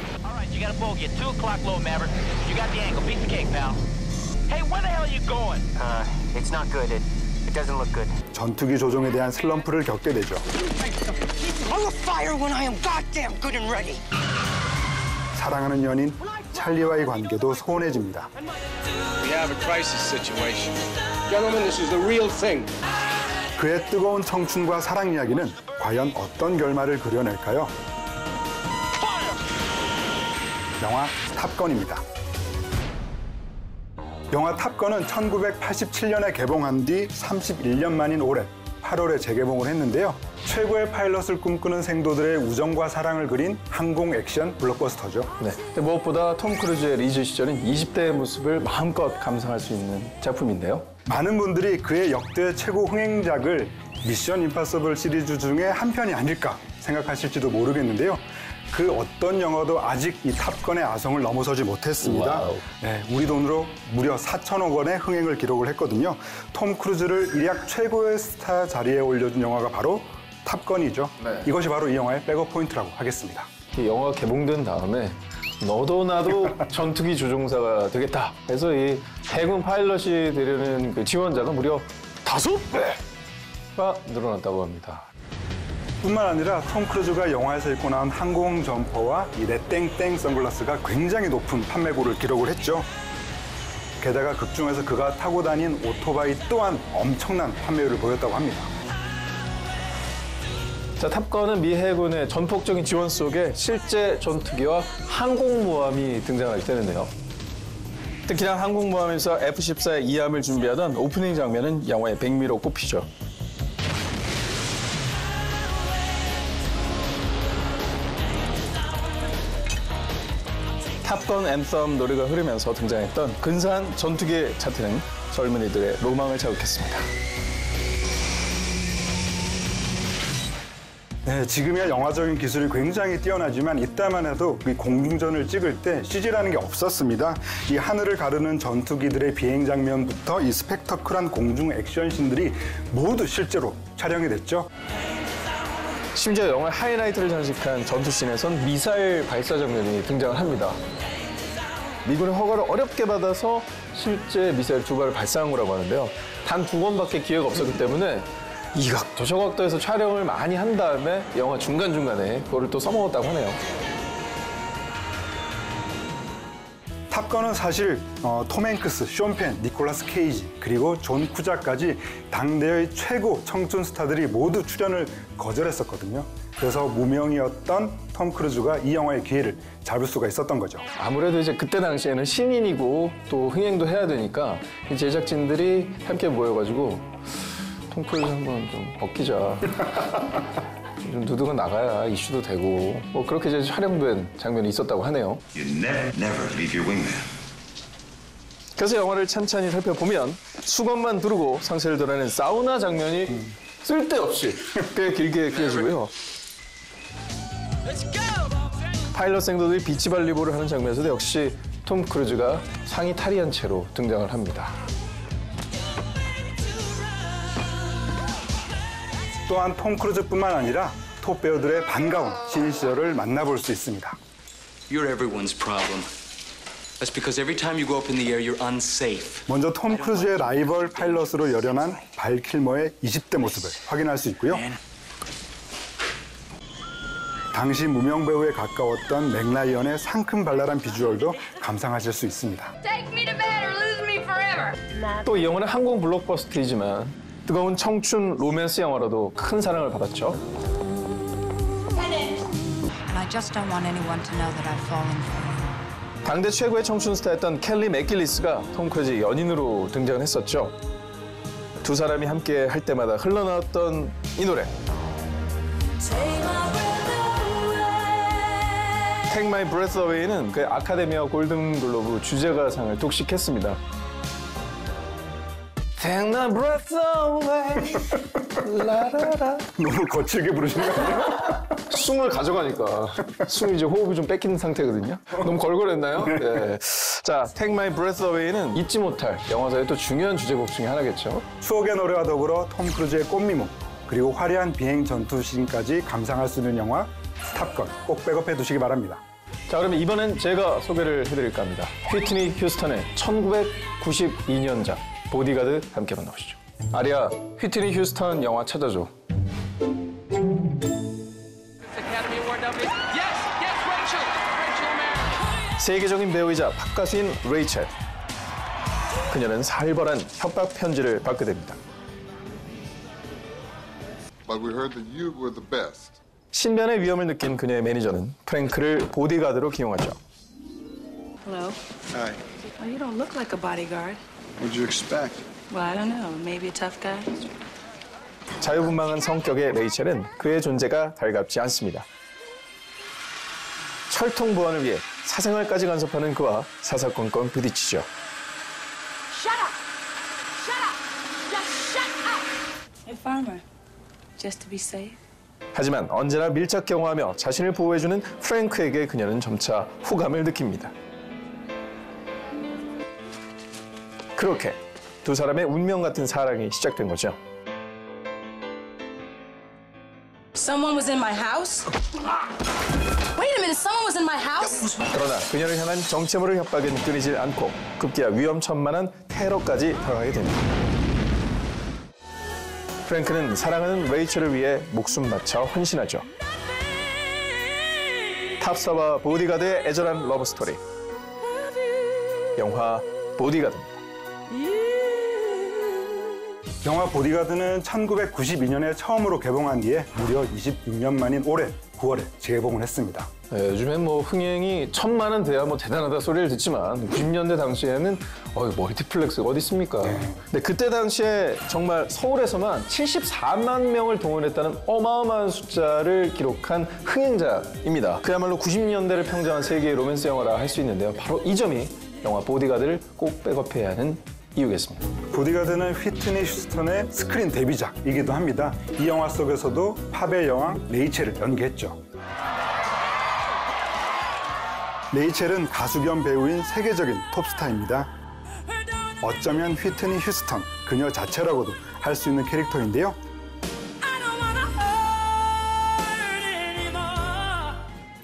전투기 조종에 대한 슬럼프를 겪게 되죠. 사랑하는 연인 찰리와의 관계도 소원해집니다. We have a crisis situation. Gentlemen, this is the real thing. 그의 뜨거운 청춘과 사랑 이야기는 과연 어떤 결말을 그려낼까요? 영화 탑건입니다. 영화 탑건은 1987년에 개봉한 뒤 31년 만인 올해 8월에 재개봉을 했는데요. 최고의 파일럿을 꿈꾸는 생도들의 우정과 사랑을 그린 항공 액션 블록버스터죠. 네. 근데 무엇보다 톰 크루즈의 리즈 시절인 20대의 모습을 마음껏 감상할 수 있는 작품인데요. 많은 분들이 그의 역대 최고 흥행작을 미션 임파서블 시리즈 중에 한 편이 아닐까 생각하실지도 모르겠는데요. 그 어떤 영화도 아직 이 탑건의 아성을 넘어서지 못했습니다. 네, 우리 돈으로 무려 4천억 원의 흥행을 기록을 했거든요. 톰 크루즈를 일약 최고의 스타 자리에 올려준 영화가 바로 탑건이죠. 네. 이것이 바로 이 영화의 백업 포인트라고 하겠습니다. 이 영화가 개봉된 다음에 너도 나도 전투기 조종사가 되겠다 해서 이 해군 파일럿이 되려는 그 지원자가 무려 5배가 늘어났다고 합니다. 뿐만 아니라 톰 크루즈가 영화에서 입고 나온 항공 점퍼와 이 레땡땡 선글라스가 굉장히 높은 판매고를 기록을 했죠. 게다가 극중에서 그가 타고 다닌 오토바이 또한 엄청난 판매율을 보였다고 합니다. 자, 탑건은 미 해군의 전폭적인 지원 속에 실제 전투기와 항공모함이 등장하게 되는데요. 특히나 항공모함에서 F-14의 이함을 준비하던 오프닝 장면은 영화의 백미로 꼽히죠. 탑건 앤썸 노래가 흐르면서 등장했던 근사한 전투기의 자태는 젊은이들의 로망을 자극했습니다. 네, 지금이야 영화적인 기술이 굉장히 뛰어나지만 이때만 해도 이 공중전을 찍을 때 CG라는 게 없었습니다. 이 하늘을 가르는 전투기들의 비행 장면부터 이 스펙터클한 공중 액션씬들이 모두 실제로 촬영이 됐죠. 심지어 영화 하이라이트를 장식한 전투씬에선 미사일 발사 장면이 등장을 합니다. 미군의 허가를 어렵게 받아서 실제 미사일 2발을 발사한 거라고 하는데요. 단 2번밖에 기회가 없었기 때문에 이 각도 저 각도에서 촬영을 많이 한 다음에 영화 중간중간에 그거를 또 써먹었다고 하네요. 탑건은 사실 톰 행크스, 숀 펜, 니콜라스 케이지 그리고 존 쿠자까지 당대의 최고 청춘 스타들이 모두 출연을 거절했었거든요. 그래서 무명이었던 톰 크루즈가 이 영화의 기회를 잡을 수가 있었던 거죠. 아무래도 이제 그때 당시에는 신인이고 또 흥행도 해야 되니까 제작진들이 함께 모여가지고 톰 크루즈 한번 좀 벗기자. 좀 누드가 나가야 이슈도 되고 뭐 그렇게 이제 촬영된 장면이 있었다고 하네요. Never leave your wingman. 그래서 영화를 찬찬히 살펴보면 수건만 두르고 상세를 드러내는 사우나 장면이 쓸데없이 꽤 길게 그려지고요. 파일럿 생도들이 비치 발리볼을 하는 장면에서도 역시 톰 크루즈가 상의 탈의한 채로 등장을 합니다. 또한 톰 크루즈뿐만 아니라 톱 배우들의 반가운 신인 시절을 만나볼 수 있습니다. You're everyone's problem. That's because every time you go up in the air, you're unsafe. 먼저 톰 크루즈의 라이벌 파일럿으로 열연한 발 킬머의 20대 모습을 확인할 수 있고요. 당시 무명 배우에 가까웠던 맥 라이언의 상큼발랄한 비주얼도 감상하실 수 있습니다. Take me to bed or lose me forever. 또 이 영화는 항공 블록버스터이지만 뜨거운 청춘 로맨스 영화로도 큰 사랑을 받았죠. And I just don't want anyone to know that I've fallen for you. 당대 최고의 청춘 스타였던 켈리 맥길리스가 톰 크루즈의 연인으로 등장을 했었죠. 두 사람이 함께 할 때마다 흘러나왔던 이 노래. Take My Breath Away는 그 아카데미와 골든글로브 주제가상을 독식했습니다. Take my breath away. 라라라. 너무 거칠게 부르시는 거 아니에요? 숨을 가져가니까. 숨이 이제 호흡이 좀 뺏긴 상태거든요. 너무 걸걸했나요? 네. 자, Take My Breath Away는 잊지 못할 영화사의 또 중요한 주제곡 중에 하나겠죠. 추억의 노래와 더불어 톰 크루즈의 꽃미모 그리고 화려한 비행 전투씬까지 감상할 수 있는 영화 탑건 꼭 백업해 두시기 바랍니다. 자, 그러면 이번엔 제가 소개를 해드릴까 합니다. 휘트니 휴스턴의 1992년작 보디가드 함께 만나보시죠. 아리야, 휘트니 휴스턴 영화 찾아줘. 세계적인 배우이자 팝 가수인 레이첼. 그녀는 살벌한 협박 편지를 받게 됩니다. But we heard that you were the best. 신변의 위험을 느낀 그녀의 매니저는 프랭크를 보디가드로 기용하죠. Hello. Hi. Well, you don't look like a bodyguard. What'd you expect? Well, I don't know. Maybe a tough guy. 자유분방한 성격의 레이첼은 그의 존재가 달갑지 않습니다. 철통 보안을 위해 사생활까지 간섭하는 그와 사사건건 부딪히죠. Shut up! Shut up! Just shut up! Hey, farmer. Just to be safe. 하지만 언제나 밀착 경호하며 자신을 보호해주는 프랭크에게 그녀는 점차 호감을 느낍니다. 그렇게 두 사람의 운명 같은 사랑이 시작된 거죠. Someone was in my house? Wait a minute, someone was in my house? 그러나 그녀를 향한 정체모를 협박은 끊이질 않고 급기야 위험천만한 테러까지 당하게 됩니다. 프랭크는 사랑하는 레이첼을 위해 목숨 바쳐 헌신하죠. 탑스타와 보디가드의 애절한 러브 스토리. 영화 보디가드입니다. 영화 보디가드는 1992년에 처음으로 개봉한 뒤에 무려 26년 만인 올해 9월에 재개봉을 했습니다. 네, 요즘엔 뭐 흥행이 1000만은 돼야 뭐 대단하다 소리를 듣지만 90년대 당시에는 멀티플렉스가 어디 있습니까? 근데 그때 당시에 정말 서울에서만 74만 명을 동원했다는 어마어마한 숫자를 기록한 흥행작입니다. 그야말로 90년대를 평정한 세계의 로맨스 영화라 할 수 있는데요. 바로 이 점이 영화 보디가드를 꼭 백업해야 하는 이유겠습니다. 보디가드는 휘트니 휴스턴의 스크린 데뷔작이기도 합니다. 이 영화 속에서도 팝의 여왕 레이첼을 연기했죠. 레이첼은 가수 겸 배우인 세계적인 톱스타입니다. 어쩌면 휘트니 휴스턴, 그녀 자체라고도 할 수 있는 캐릭터인데요.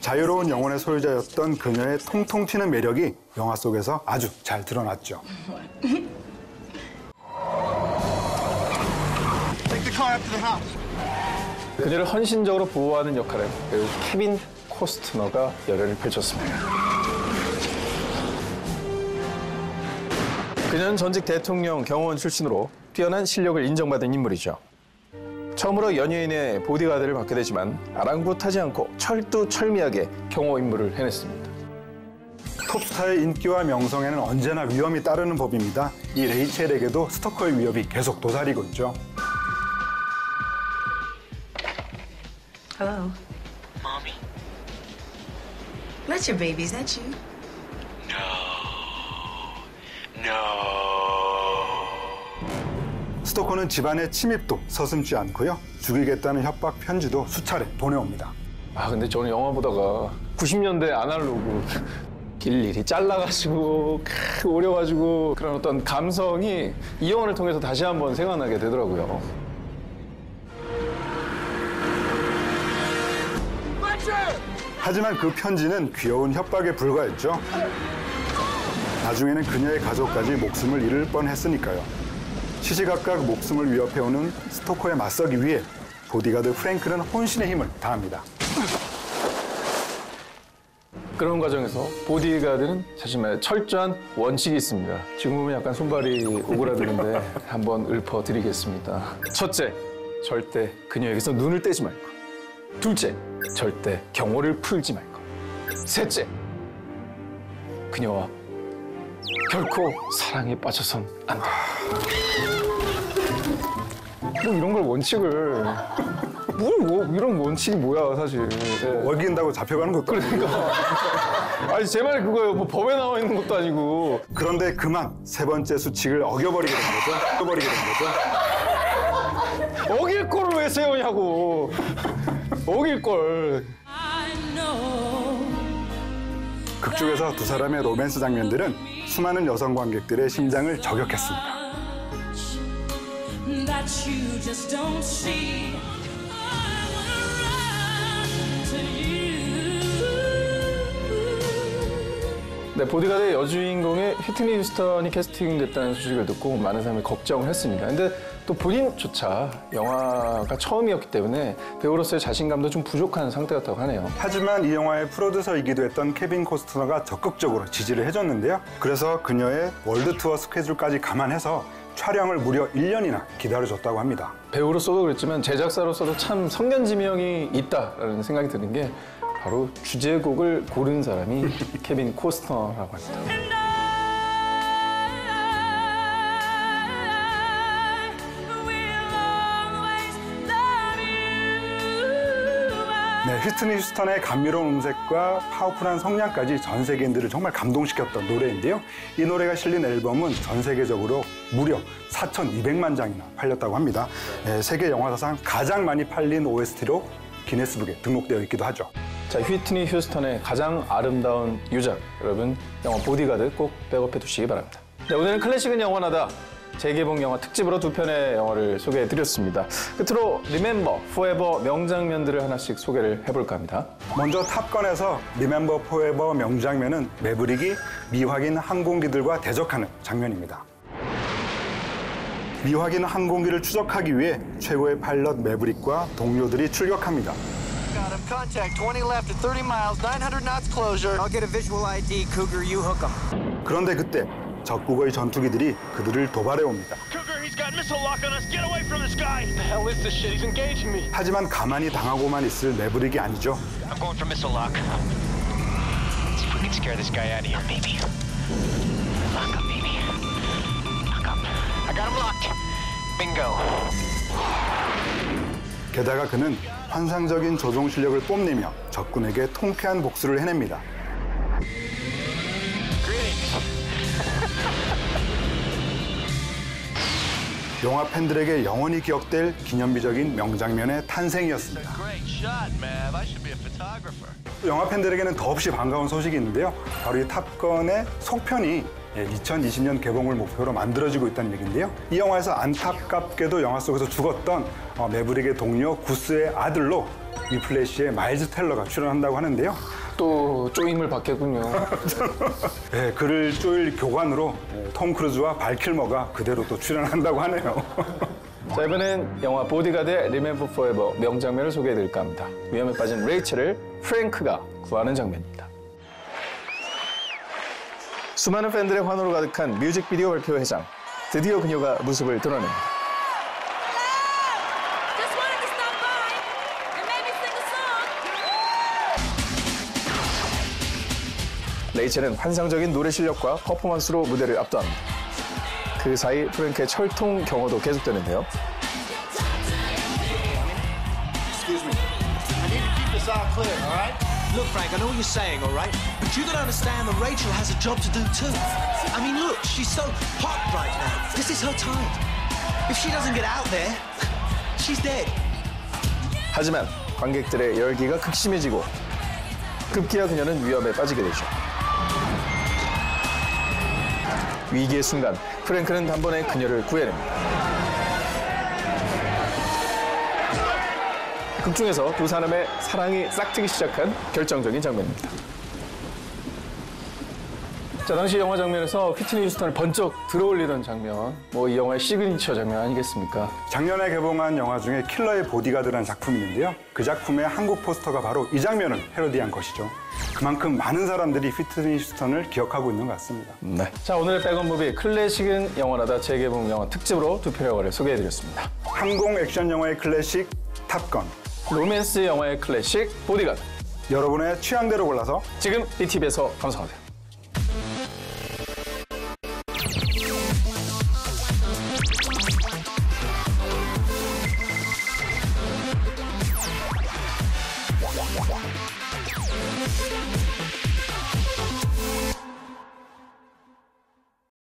자유로운 영혼의 소유자였던 그녀의 통통 튀는 매력이 영화 속에서 아주 잘 드러났죠. 그녀를 헌신적으로 보호하는 역할을 배우 케빈 코스트너가 열연을 펼쳤습니다. 그녀는 전직 대통령 경호원 출신으로 뛰어난 실력을 인정받은 인물이죠. 처음으로 연예인의 보디가드를 맡게 되지만 아랑곳하지 않고 철두철미하게 경호 임무를 해냈습니다. 톱스타의 인기와 명성에는 언제나 위험이 따르는 법입니다. 이 레이첼에게도 스토커의 위협이 계속 도사리고 있죠. Hello. Mommy. That's your baby, is that you? 스토커는 집안의 침입도 서슴지 않고요. 죽이겠다는 협박 편지도 수차례 보내옵니다. 근데 저는 영화 보다가 90년대 아날로그 일일이 잘라가지고 오려가지고 그런 어떤 감성이 이 영화를 통해서 다시 한번 생각나게 되더라고요. 하지만 그 편지는 귀여운 협박에 불과했죠. 나중에는 그녀의 가족까지 목숨을 잃을 뻔했으니까요. 시시각각 목숨을 위협해오는 스토커에 맞서기 위해 보디가드 프랭크는 혼신의 힘을 다합니다. 그런 과정에서 보디가드는 사실 말해 철저한 원칙이 있습니다. 지금 보면 약간 손발이 오그라드는데 한번 읊어드리겠습니다. 첫째, 절대 그녀에게서 눈을 떼지 말 것. 둘째, 절대 경호를 풀지 말 것. 셋째, 그녀와 결코 사랑에 빠져선 안 돼. 뭐 이런 걸 원칙을 뭐 이런 원칙이 뭐야 사실. 어긴다고 잡혀가는 것도 그러니까. 아니 제 말 그거예요. 뭐 법에 나와 있는 것도 아니고. 그런데 그만 세 번째 수칙을 어겨버리게 된 거죠. 어길 거를 왜 세우냐고. 어길 걸. 극중에서 두 사람의 로맨스 장면들은 수많은 여성 관객들의 심장을 저격했습니다. 네, 보디가드의 여주인공의 휘트니 휴스턴이 캐스팅됐다는 소식을 듣고 많은 사람이 걱정을 했습니다. 근데 또 본인조차 영화가 처음이었기 때문에 배우로서의 자신감도 좀 부족한 상태였다고 하네요. 하지만 이 영화의 프로듀서이기도 했던 케빈 코스트너가 적극적으로 지지를 해줬는데요. 그래서 그녀의 월드 투어 스케줄까지 감안해서 촬영을 무려 1년이나 기다려줬다고 합니다. 배우로서도 그랬지만 제작사로서도 참 성견지명이 있다라는 생각이 드는 게 바로 주제곡을 고른 사람이 케빈 코스트너라고 합니다. 네, 휘트니 휴스턴의 감미로운 음색과 파워풀한 성량까지 전 세계인들을 정말 감동시켰던 노래인데요. 이 노래가 실린 앨범은 전 세계적으로 무려 4,200만 장이나 팔렸다고 합니다. 네, 세계 영화사상 가장 많이 팔린 OST로 기네스북에 등록되어 있기도 하죠. 자, 휘트니 휴스턴의 가장 아름다운 유작, 여러분 영화 보디가드 꼭 백업해 두시기 바랍니다. 네, 오늘은 클래식은 영원하다 재개봉 영화 특집으로 두 편의 영화를 소개해드렸습니다. 끝으로 리멤버 포에버 명장면들을 하나씩 소개를 해볼까 합니다. 먼저 탑건에서 리멤버 포에버 명장면은 매브릭이 미확인 항공기들과 대적하는 장면입니다. 미확인 항공기를 추적하기 위해 최고의 파일럿 매브릭과 동료들이 출격합니다. Got him. Contact 20 left at 30 miles, 900 knots closure. I'll get a visual ID, Cougar. You hook him. 그런데 그때 적국의 전투기들이 그들을 도발해 옵니다. Cougar, he's got missile lock on us. Get away from this guy. The hell is this shit? He's engaging me. 하지만 가만히 당하고만 있을 매브릭이 아니죠. I'm going for missile lock. Let's see if we can scare this guy out of here, baby. Lock up, baby. Lock up. I got him locked. Bingo. 게다가 그는 환상적인 조종 실력을 뽐내며 적군에게 통쾌한 복수를 해냅니다. 영화 팬들에게 영원히 기억될 기념비적인 명장면의 탄생이었습니다. 영화 팬들에게는 더없이 반가운 소식이 있는데요. 바로 이 탑건의 속편이 2020년 개봉을 목표로 만들어지고 있다는 얘기인데요. 이 영화에서 안타깝게도 영화 속에서 죽었던 매브릭의 동료 구스의 아들로 위플래시의 마일즈 텔러가 출연한다고 하는데요. 또 쪼임을 받겠군요. 네, 그를 쪼일 교관으로 톰 크루즈와 발 킬머가 그대로 또 출연한다고 하네요. 자, 이번엔 영화 보디가드의 Remember Forever 명장면을 소개해드릴까 합니다. 위험에 빠진 레이첼을 프랭크가 구하는 장면입니다. 수많은 팬들의 환호로 가득한 뮤직비디오 발표 회상. 드디어 그녀가 모습을 드러냅니다. 레이첼은 환상적인 노래 실력과 퍼포먼스로 무대를 압도합니다. 그 사이 프랭크의 철통 경호도 계속되는데요. Excuse me. I need to keep this all clear, all right? Look, Frank, I know what you're saying, all right? But you gotta understand that Rachel has a job to do too. I mean, look, she's so hot right now. This is her time. If she doesn't get out there, she's dead. 하지만 관객들의 열기가 극심해지고 급기야 그녀는 위험에 빠지게 되죠. 위기의 순간 프랭크는 단번에 그녀를 구해냅니다. 극 중에서 두 사람의 사랑이 싹트기 시작한 결정적인 장면입니다. 자, 당시 영화 장면에서 휘트니 휴스턴을 번쩍 들어올리던 장면, 이 영화의 시그니처 장면 아니겠습니까? 작년에 개봉한 영화 중에 킬러의 보디가드라는 작품이 있는데요. 그 작품의 한국 포스터가 바로 이 장면을 패러디한 것이죠. 그만큼 많은 사람들이 휘트니 휴스턴을 기억하고 있는 것 같습니다. 네. 자, 오늘의 백원무비 클래식은 영원하다 재개봉 영화 특집으로 두 편의 영화를 소개해드렸습니다. 항공 액션 영화의 클래식 탑건, 로맨스 영화의 클래식 보디가드. 여러분의 취향대로 골라서 지금 BTV에서 감상하세요. Wow.